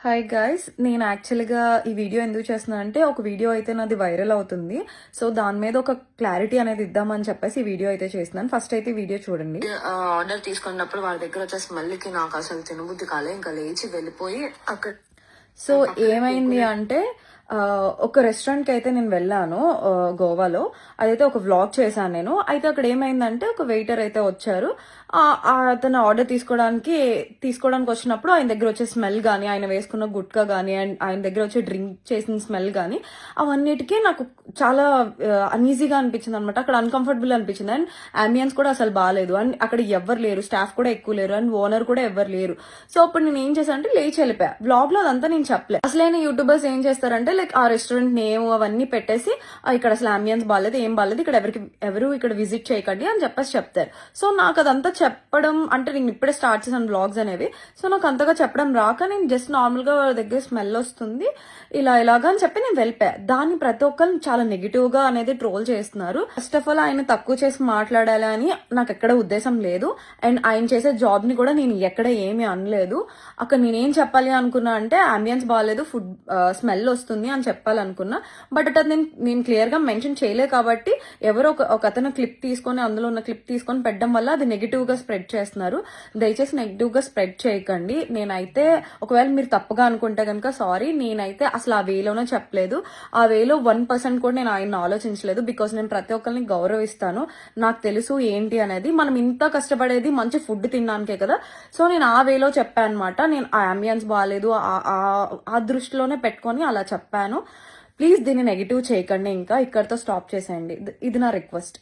Hi guys, నేను యాక్చువల్గా ఈ వీడియో ఎందుకు చేస్తున్నాను అంటే ఒక వీడియో అయితే నాది వైరల్ అవుతుంది. సో దాని మీద ఒక క్లారిటీ అనేది ఇద్దామని చెప్పేసి ఈ వీడియో అయితే చేస్తున్నాను. ఫస్ట్ అయితే ఈ వీడియో చూడండి. ఆర్డర్ తీసుకున్నప్పుడు వాళ్ళ దగ్గర వచ్చే స్మెల్ కి నాకు అసలు తినబుద్ధి కాలే, ఇంకా లేచి వెళ్ళిపోయి అక్కడ. సో ఏమైంది అంటే ఒక రెస్టారెంట్కి అయితే నేను వెళ్ళాను గోవాలో. అదైతే ఒక వ్లాగ్ చేశాను నేను. అయితే అక్కడ ఏమైందంటే ఒక వెయిటర్ అయితే వచ్చారు. అతను ఆర్డర్ తీసుకోవడానికి వచ్చినప్పుడు ఆయన దగ్గర వచ్చే స్మెల్ కానీ, ఆయన వేసుకున్న గుట్కా కానీ, అండ్ ఆయన దగ్గర వచ్చే డ్రింక్ చేసిన స్మెల్ కానీ, అవన్నిటికీ నాకు చాలా అన్ఈజీగా అనిపించింది అనమాట. అక్కడ అన్కంఫర్టబుల్ అనిపించింది. అండ్ అంబియన్స్ కూడా అసలు బాగాలేదు. అండ్ అక్కడ ఎవ్వరు లేరు, స్టాఫ్ కూడా ఎక్కువ లేరు, అండ్ ఓనర్ కూడా ఎవ్వరు లేరు. సో అప్పుడు నేను ఏం చేశాను అంటే లేచి వెళ్ళిపోయా. వ్లాగ్ లో అదంతా నేను చెప్పలే. అసలైన యూట్యూబర్స్ ఏం చేస్తారంటే లైక్ ఆ రెస్టారెంట్ నేమ్ అవన్నీ పెట్టేసి ఇక్కడ అసలు అంబియన్స్ బాగాలేదు, ఏం బాగాలేదు, ఇక్కడ ఎవరు ఇక్కడ విజిట్ చేయకండి అని చెప్పేసి చెప్తారు. సో నాకు అదంతా చెప్పడం అంటే నేను ఇప్పుడే స్టార్ట్ చేశాను బ్లాగ్స్ అనేవి. సో నాకు అంతగా చెప్పడం రాక నేను జస్ట్ నార్మల్ గా దగ్గర స్మెల్ వస్తుంది ఇలాగా అని చెప్పి నేను వెళ్ళిపోయా. దాన్ని ప్రతి ఒక్కరు చాలా నెగిటివ్ గా అనేది ట్రోల్ చేస్తున్నారు. ఫస్ట్ ఆఫ్ ఆల్ ఆయన తక్కువ చేసి మాట్లాడాలి అని నాకు ఎక్కడ ఉద్దేశం లేదు. అండ్ ఆయన చేసే జాబ్ ని కూడా నేను ఎక్కడ ఏమీ అనలేదు. అక్కడ నేనేం చెప్పాలి అనుకున్నా అంటే అంబియన్స్ బాగాలేదు, ఫుడ్ స్మెల్ వస్తుంది అని చెప్పాలనుకున్నా. బట్ అది నేను క్లియర్ గా మెన్షన్ చేయలేదు కాబట్టి ఎవరో ఒక అతను క్లిప్ తీసుకొని అందులో ఉన్న క్లిప్ తీసుకొని పెట్టడం వల్ల అది నెగిటివ్ గా స్ప్రెడ్ చేస్తున్నారు. దయచేసి నెగిటివ్ గా స్ప్రెడ్ చేయకండి. నేనైతే ఒకవేళ మీరు తప్పుగా అనుకుంటే కనుక సారీ. నేనైతే అసలు ఆ వేలోనే చెప్పలేదు. ఆ వేలో 1% కూడా నేను ఆయన ఆలోచించలేదు. బికాస్ నేను ప్రతి ఒక్కరిని గౌరవిస్తాను. నాకు తెలుసు ఏంటి అనేది. మనం ఇంత కష్టపడేది మంచి ఫుడ్ తినడానికే కదా. సో నేను ఆ వేలో చెప్పాను అనమాట. నేను ఆ అంబియన్స్ బాగాలేదు ఆ దృష్టిలోనే పెట్టుకొని అలా చెప్పాను. ప్లీజ్ దీన్ని నెగిటివ్ చేయకండి. ఇంకా ఇక్కడితో స్టాప్ చేసేయండి. ఇది నా రిక్వెస్ట్.